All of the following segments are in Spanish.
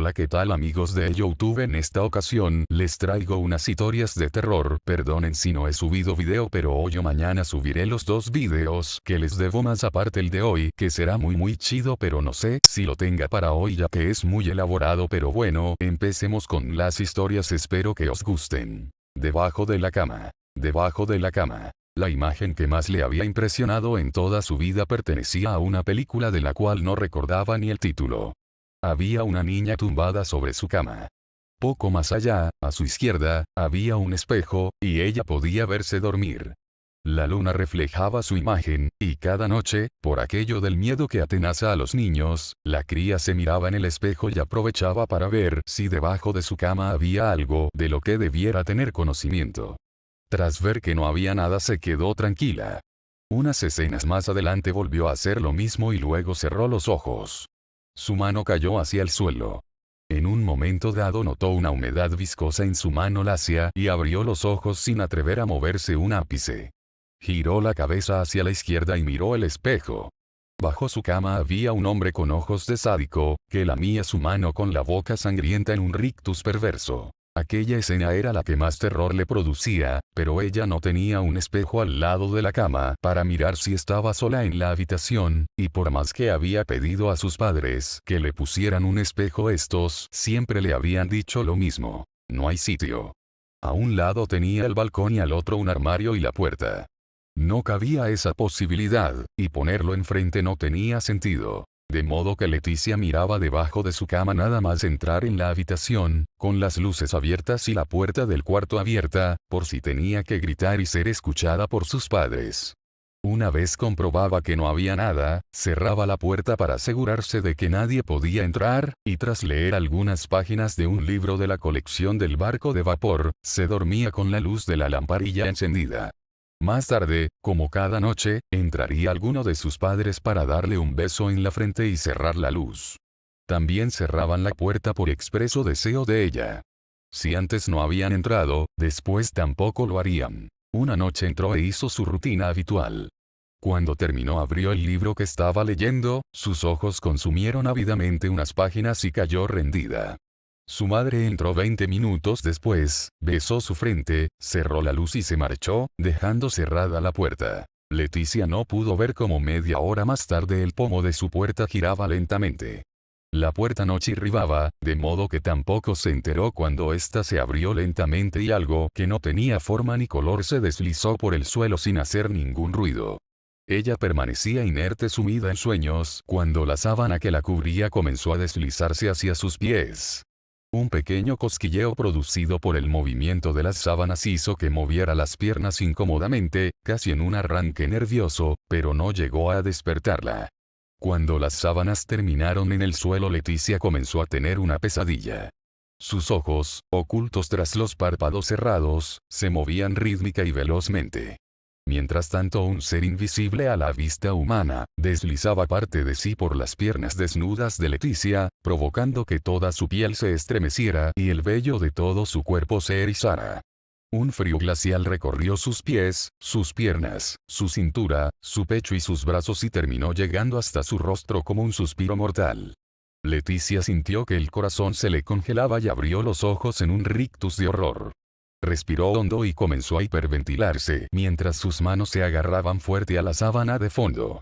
Hola, ¿qué tal amigos de YouTube? En esta ocasión les traigo unas historias de terror. Perdonen si no he subido video, pero hoy o mañana subiré los dos videos que les debo, más aparte el de hoy, que será muy chido, pero no sé si lo tenga para hoy ya que es muy elaborado. Pero bueno, empecemos con las historias, espero que os gusten. Debajo de la cama. Debajo de la cama. La imagen que más le había impresionado en toda su vida pertenecía a una película de la cual no recordaba ni el título. Había una niña tumbada sobre su cama. Poco más allá, a su izquierda, había un espejo, y ella podía verse dormir. La luna reflejaba su imagen, y cada noche, por aquello del miedo que atenaza a los niños, la cría se miraba en el espejo y aprovechaba para ver si debajo de su cama había algo de lo que debiera tener conocimiento. Tras ver que no había nada, se quedó tranquila. Unas escenas más adelante volvió a hacer lo mismo y luego cerró los ojos. Su mano cayó hacia el suelo. En un momento dado notó una humedad viscosa en su mano lacia y abrió los ojos sin atrever a moverse un ápice. Giró la cabeza hacia la izquierda y miró el espejo. Bajo su cama había un hombre con ojos de sádico, que lamía su mano con la boca sangrienta en un rictus perverso. Aquella escena era la que más terror le producía, pero ella no tenía un espejo al lado de la cama para mirar si estaba sola en la habitación, y por más que había pedido a sus padres que le pusieran un espejo, estos siempre le habían dicho lo mismo: no hay sitio. A un lado tenía el balcón y al otro un armario y la puerta. No cabía esa posibilidad, y ponerlo enfrente no tenía sentido. De modo que Leticia miraba debajo de su cama nada más entrar en la habitación, con las luces abiertas y la puerta del cuarto abierta, por si tenía que gritar y ser escuchada por sus padres. Una vez comprobaba que no había nada, cerraba la puerta para asegurarse de que nadie podía entrar, y tras leer algunas páginas de un libro de la colección del barco de vapor, se dormía con la luz de la lamparilla encendida. Más tarde, como cada noche, entraría alguno de sus padres para darle un beso en la frente y cerrar la luz. También cerraban la puerta por expreso deseo de ella. Si antes no habían entrado, después tampoco lo harían. Una noche entró e hizo su rutina habitual. Cuando terminó, abrió el libro que estaba leyendo, sus ojos consumieron ávidamente unas páginas y cayó rendida. Su madre entró 20 minutos después, besó su frente, cerró la luz y se marchó, dejando cerrada la puerta. Leticia no pudo ver cómo media hora más tarde el pomo de su puerta giraba lentamente. La puerta no chirribaba, de modo que tampoco se enteró cuando ésta se abrió lentamente y algo que no tenía forma ni color se deslizó por el suelo sin hacer ningún ruido. Ella permanecía inerte, sumida en sueños, cuando la sábana que la cubría comenzó a deslizarse hacia sus pies. Un pequeño cosquilleo producido por el movimiento de las sábanas hizo que moviera las piernas incómodamente, casi en un arranque nervioso, pero no llegó a despertarla. Cuando las sábanas terminaron en el suelo, Leticia comenzó a tener una pesadilla. Sus ojos, ocultos tras los párpados cerrados, se movían rítmica y velozmente. Mientras tanto, un ser invisible a la vista humana, deslizaba parte de sí por las piernas desnudas de Leticia, provocando que toda su piel se estremeciera y el vello de todo su cuerpo se erizara. Un frío glacial recorrió sus pies, sus piernas, su cintura, su pecho y sus brazos y terminó llegando hasta su rostro como un suspiro mortal. Leticia sintió que el corazón se le congelaba y abrió los ojos en un rictus de horror. Respiró hondo y comenzó a hiperventilarse mientras sus manos se agarraban fuerte a la sábana de fondo.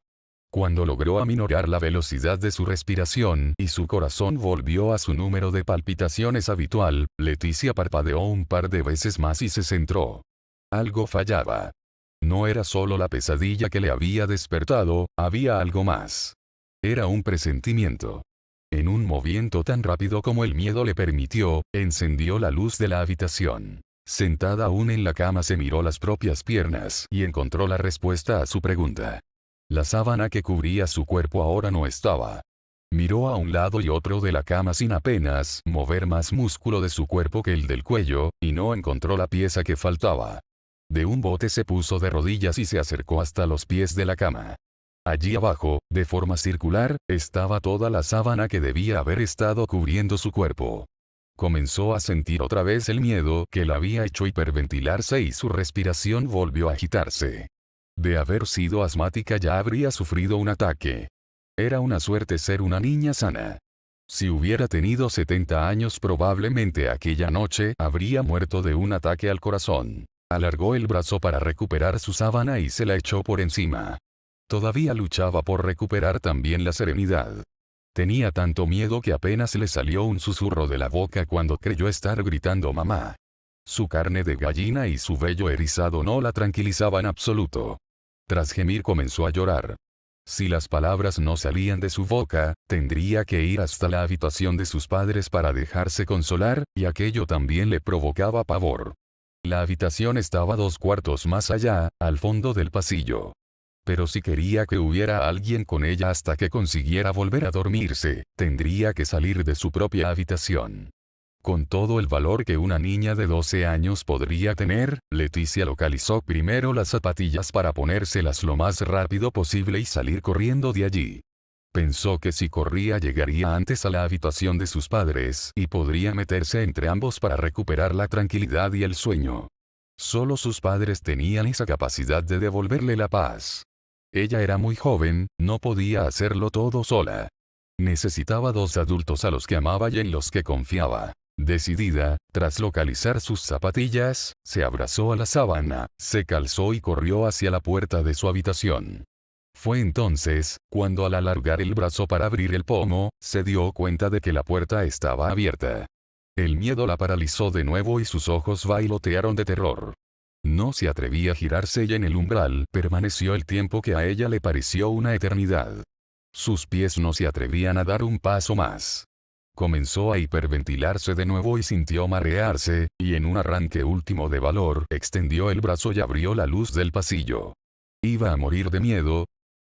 Cuando logró aminorar la velocidad de su respiración y su corazón volvió a su número de palpitaciones habitual, Leticia parpadeó un par de veces más y se centró. Algo fallaba. No era solo la pesadilla que le había despertado, había algo más. Era un presentimiento. En un movimiento tan rápido como el miedo le permitió, encendió la luz de la habitación. Sentada aún en la cama, se miró las propias piernas y encontró la respuesta a su pregunta. La sábana que cubría su cuerpo ahora no estaba. Miró a un lado y otro de la cama sin apenas mover más músculo de su cuerpo que el del cuello, y no encontró la pieza que faltaba. De un bote se puso de rodillas y se acercó hasta los pies de la cama. Allí abajo, de forma circular, estaba toda la sábana que debía haber estado cubriendo su cuerpo. Comenzó a sentir otra vez el miedo que la había hecho hiperventilarse y su respiración volvió a agitarse. De haber sido asmática ya habría sufrido un ataque. Era una suerte ser una niña sana. Si hubiera tenido 70 años probablemente aquella noche habría muerto de un ataque al corazón. Alargó el brazo para recuperar su sábana y se la echó por encima. Todavía luchaba por recuperar también la serenidad. Tenía tanto miedo que apenas le salió un susurro de la boca cuando creyó estar gritando mamá. Su carne de gallina y su vello erizado no la tranquilizaban en absoluto. Tras gemir comenzó a llorar. Si las palabras no salían de su boca, tendría que ir hasta la habitación de sus padres para dejarse consolar, y aquello también le provocaba pavor. La habitación estaba 2 cuartos más allá, al fondo del pasillo. Pero si quería que hubiera alguien con ella hasta que consiguiera volver a dormirse, tendría que salir de su propia habitación. Con todo el valor que una niña de 12 años podría tener, Leticia localizó primero las zapatillas para ponérselas lo más rápido posible y salir corriendo de allí. Pensó que si corría llegaría antes a la habitación de sus padres y podría meterse entre ambos para recuperar la tranquilidad y el sueño. Solo sus padres tenían esa capacidad de devolverle la paz. Ella era muy joven, no podía hacerlo todo sola. Necesitaba 2 adultos a los que amaba y en los que confiaba. Decidida, tras localizar sus zapatillas, se abrazó a la sábana, se calzó y corrió hacia la puerta de su habitación. Fue entonces, cuando al alargar el brazo para abrir el pomo, se dio cuenta de que la puerta estaba abierta. El miedo la paralizó de nuevo y sus ojos bailotearon de terror. No se atrevía a girarse y en el umbral permaneció el tiempo que a ella le pareció una eternidad. Sus pies no se atrevían a dar un paso más. Comenzó a hiperventilarse de nuevo y sintió marearse, y en un arranque último de valor, extendió el brazo y abrió la luz del pasillo. ¿Iba a morir de miedo?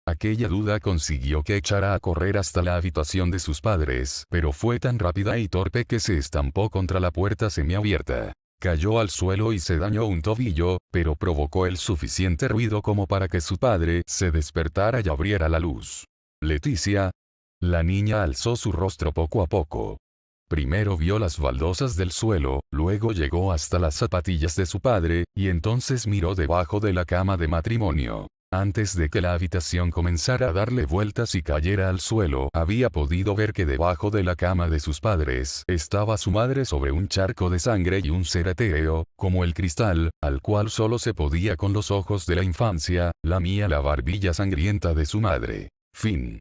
Aquella duda consiguió que echara a correr hasta la habitación de sus padres, pero fue tan rápida y torpe que se estampó contra la puerta semiabierta. Cayó al suelo y se dañó un tobillo, pero provocó el suficiente ruido como para que su padre se despertara y abriera la luz. Leticia. La niña alzó su rostro poco a poco. Primero vio las baldosas del suelo, luego llegó hasta las zapatillas de su padre, y entonces miró debajo de la cama de matrimonio. Antes de que la habitación comenzara a darle vueltas y cayera al suelo, había podido ver que debajo de la cama de sus padres estaba su madre sobre un charco de sangre y un ser etéreo, como el cristal, al cual solo se podía con los ojos de la infancia, lamía la barbilla sangrienta de su madre. Fin.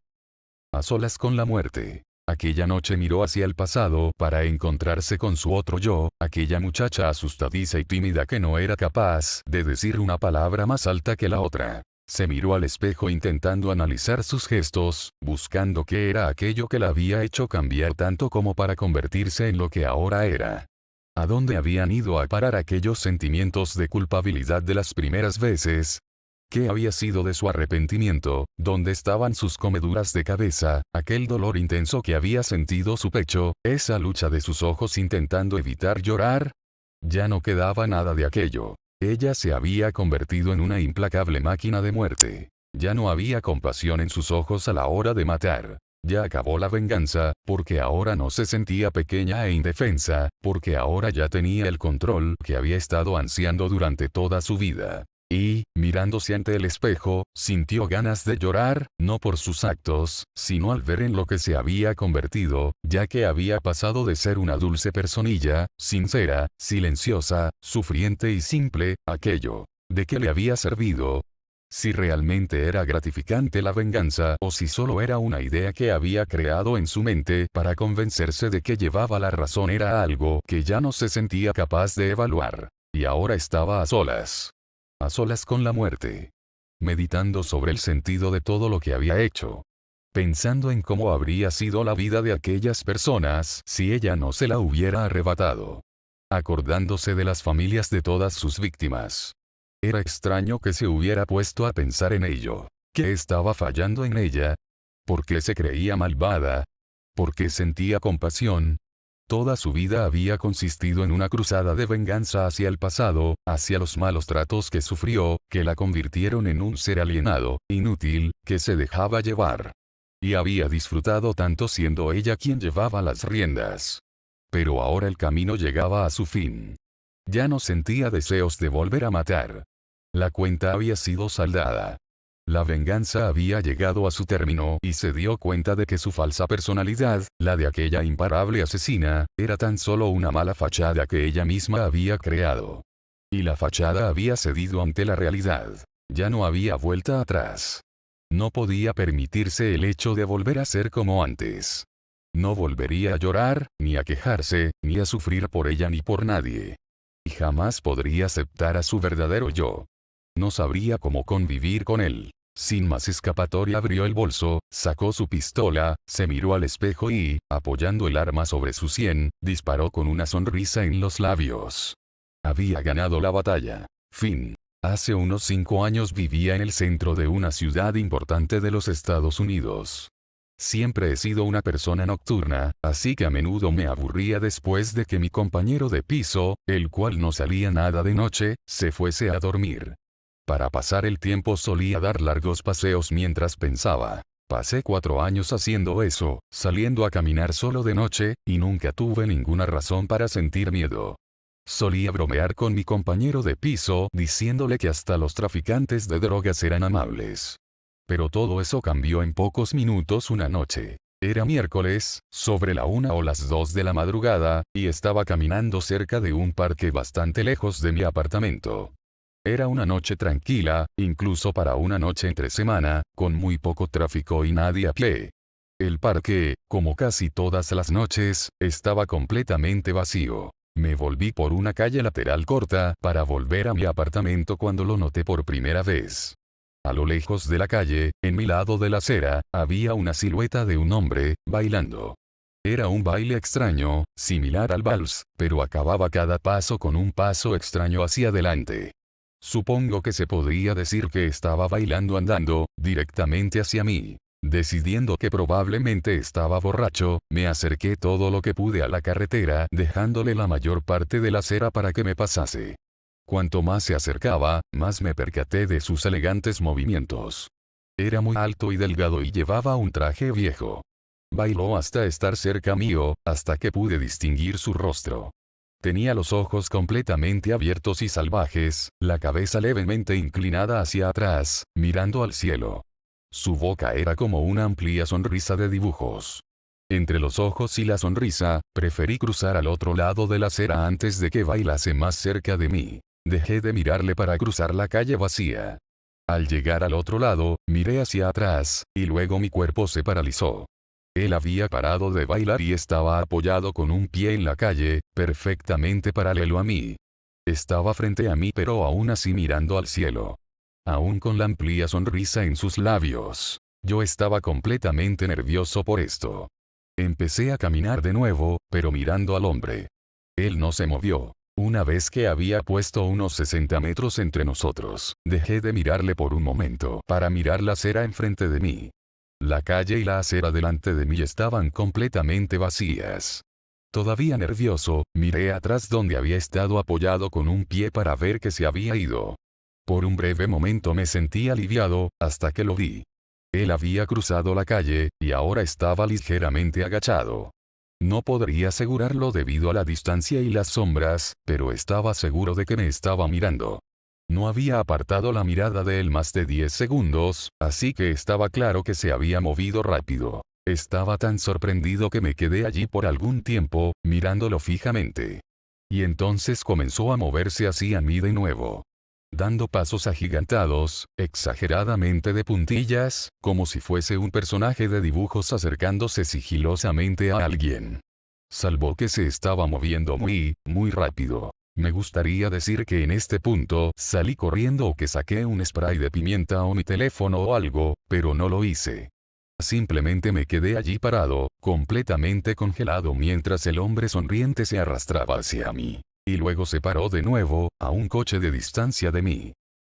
A solas con la muerte. Aquella noche miró hacia el pasado para encontrarse con su otro yo, aquella muchacha asustadiza y tímida que no era capaz de decir una palabra más alta que la otra. Se miró al espejo intentando analizar sus gestos, buscando qué era aquello que la había hecho cambiar tanto como para convertirse en lo que ahora era. ¿A dónde habían ido a parar aquellos sentimientos de culpabilidad de las primeras veces? ¿Qué había sido de su arrepentimiento? ¿Dónde estaban sus comeduras de cabeza, aquel dolor intenso que había sentido su pecho, esa lucha de sus ojos intentando evitar llorar? Ya no quedaba nada de aquello. Ella se había convertido en una implacable máquina de muerte. Ya no había compasión en sus ojos a la hora de matar. Ya acabó la venganza, porque ahora no se sentía pequeña e indefensa, porque ahora ya tenía el control que había estado ansiando durante toda su vida. Y, mirándose ante el espejo, sintió ganas de llorar, no por sus actos, sino al ver en lo que se había convertido, ya que había pasado de ser una dulce personilla, sincera, silenciosa, sufriente y simple, aquello. ¿De qué le había servido? Si realmente era gratificante la venganza o si solo era una idea que había creado en su mente para convencerse de que llevaba la razón era algo que ya no se sentía capaz de evaluar. Y ahora estaba a solas. A solas con la muerte. Meditando sobre el sentido de todo lo que había hecho. Pensando en cómo habría sido la vida de aquellas personas si ella no se la hubiera arrebatado. Acordándose de las familias de todas sus víctimas. Era extraño que se hubiera puesto a pensar en ello. ¿Qué estaba fallando en ella? ¿Por qué se creía malvada? ¿Por qué sentía compasión? Toda su vida había consistido en una cruzada de venganza hacia el pasado, hacia los malos tratos que sufrió, que la convirtieron en un ser alienado, inútil, que se dejaba llevar. Y había disfrutado tanto siendo ella quien llevaba las riendas. Pero ahora el camino llegaba a su fin. Ya no sentía deseos de volver a matar. La cuenta había sido saldada. La venganza había llegado a su término y se dio cuenta de que su falsa personalidad, la de aquella imparable asesina, era tan solo una mala fachada que ella misma había creado. Y la fachada había cedido ante la realidad. Ya no había vuelta atrás. No podía permitirse el hecho de volver a ser como antes. No volvería a llorar, ni a quejarse, ni a sufrir por ella ni por nadie. Y jamás podría aceptar a su verdadero yo. No sabría cómo convivir con él. Sin más escapatoria abrió el bolso, sacó su pistola, se miró al espejo y, apoyando el arma sobre su sien, disparó con una sonrisa en los labios. Había ganado la batalla. Fin. Hace unos 5 años vivía en el centro de una ciudad importante de los Estados Unidos. Siempre he sido una persona nocturna, así que a menudo me aburría después de que mi compañero de piso, el cual no salía nada de noche, se fuese a dormir. Para pasar el tiempo solía dar largos paseos mientras pensaba. Pasé 4 años haciendo eso, saliendo a caminar solo de noche, y nunca tuve ninguna razón para sentir miedo. Solía bromear con mi compañero de piso diciéndole que hasta los traficantes de drogas eran amables. Pero todo eso cambió en pocos minutos una noche. Era miércoles, sobre la 1 o las 2 de la madrugada, y estaba caminando cerca de un parque bastante lejos de mi apartamento. Era una noche tranquila, incluso para una noche entre semana, con muy poco tráfico y nadie a pie. El parque, como casi todas las noches, estaba completamente vacío. Me volví por una calle lateral corta para volver a mi apartamento cuando lo noté por primera vez. A lo lejos de la calle, en mi lado de la acera, había una silueta de un hombre, bailando. Era un baile extraño, similar al vals, pero acababa cada paso con un paso extraño hacia adelante. Supongo que se podría decir que estaba bailando andando, directamente hacia mí. Decidiendo que probablemente estaba borracho, me acerqué todo lo que pude a la carretera, dejándole la mayor parte de la acera para que me pasase. Cuanto más se acercaba, más me percaté de sus elegantes movimientos. Era muy alto y delgado y llevaba un traje viejo. Bailó hasta estar cerca mío, hasta que pude distinguir su rostro. Tenía los ojos completamente abiertos y salvajes, la cabeza levemente inclinada hacia atrás, mirando al cielo. Su boca era como una amplia sonrisa de dibujos. Entre los ojos y la sonrisa, preferí cruzar al otro lado de la acera antes de que bailase más cerca de mí. Dejé de mirarle para cruzar la calle vacía. Al llegar al otro lado, miré hacia atrás, y luego mi cuerpo se paralizó. Él había parado de bailar y estaba apoyado con un pie en la calle, perfectamente paralelo a mí. Estaba frente a mí pero aún así mirando al cielo. Aún con la amplia sonrisa en sus labios. Yo estaba completamente nervioso por esto. Empecé a caminar de nuevo, pero mirando al hombre. Él no se movió. Una vez que había puesto unos 60 metros entre nosotros, dejé de mirarle por un momento para mirar la acera enfrente de mí. La calle y la acera delante de mí estaban completamente vacías. Todavía nervioso, miré atrás donde había estado apoyado con un pie para ver que se había ido. Por un breve momento me sentí aliviado, hasta que lo vi. Él había cruzado la calle, y ahora estaba ligeramente agachado. No podría asegurarlo debido a la distancia y las sombras, pero estaba seguro de que me estaba mirando. No había apartado la mirada de él más de 10 segundos, así que estaba claro que se había movido rápido. Estaba tan sorprendido que me quedé allí por algún tiempo, mirándolo fijamente. Y entonces comenzó a moverse hacia mí de nuevo. Dando pasos agigantados, exageradamente de puntillas, como si fuese un personaje de dibujos acercándose sigilosamente a alguien. Salvo que se estaba moviendo muy rápido. Me gustaría decir que en este punto salí corriendo o que saqué un spray de pimienta o mi teléfono o algo, pero no lo hice. Simplemente me quedé allí parado, completamente congelado mientras el hombre sonriente se arrastraba hacia mí. Y luego se paró de nuevo, a un coche de distancia de mí.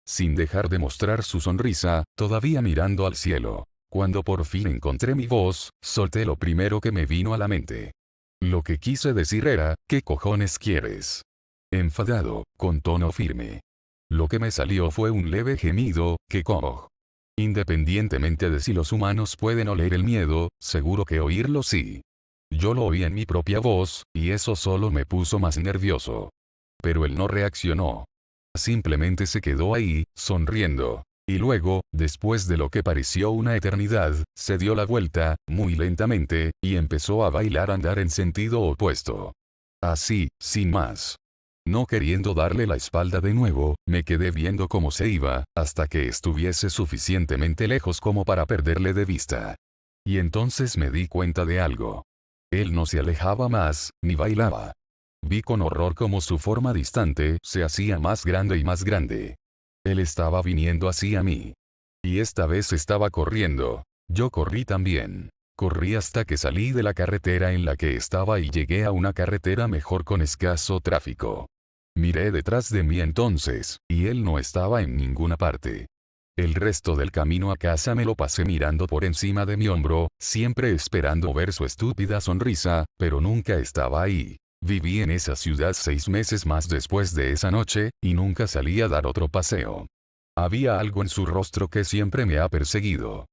Sin dejar de mostrar su sonrisa, todavía mirando al cielo. Cuando por fin encontré mi voz, solté lo primero que me vino a la mente. Lo que quise decir era, ¿qué cojones quieres? Enfadado, con tono firme. Lo que me salió fue un leve gemido, que como. Independientemente de si los humanos pueden oler el miedo, seguro que oírlo sí. Yo lo oí en mi propia voz, y eso solo me puso más nervioso. Pero él no reaccionó. Simplemente se quedó ahí, sonriendo. Y luego, después de lo que pareció una eternidad, se dio la vuelta, muy lentamente, y empezó a bailar andar en sentido opuesto. Así, sin más. No queriendo darle la espalda de nuevo, me quedé viendo cómo se iba, hasta que estuviese suficientemente lejos como para perderle de vista. Y entonces me di cuenta de algo. Él no se alejaba más, ni bailaba. Vi con horror cómo su forma distante se hacía más grande y más grande. Él estaba viniendo hacia mí. Y esta vez estaba corriendo. Yo corrí también. Corrí hasta que salí de la carretera en la que estaba y llegué a una carretera mejor con escaso tráfico. Miré detrás de mí entonces, y él no estaba en ninguna parte. El resto del camino a casa me lo pasé mirando por encima de mi hombro, siempre esperando ver su estúpida sonrisa, pero nunca estaba ahí. Viví en esa ciudad 6 meses más después de esa noche, y nunca salí a dar otro paseo. Había algo en su rostro que siempre me ha perseguido.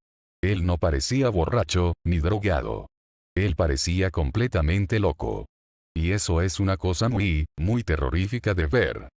Él no parecía borracho, ni drogado. Él parecía completamente loco. Y eso es una cosa muy, muy terrorífica de ver.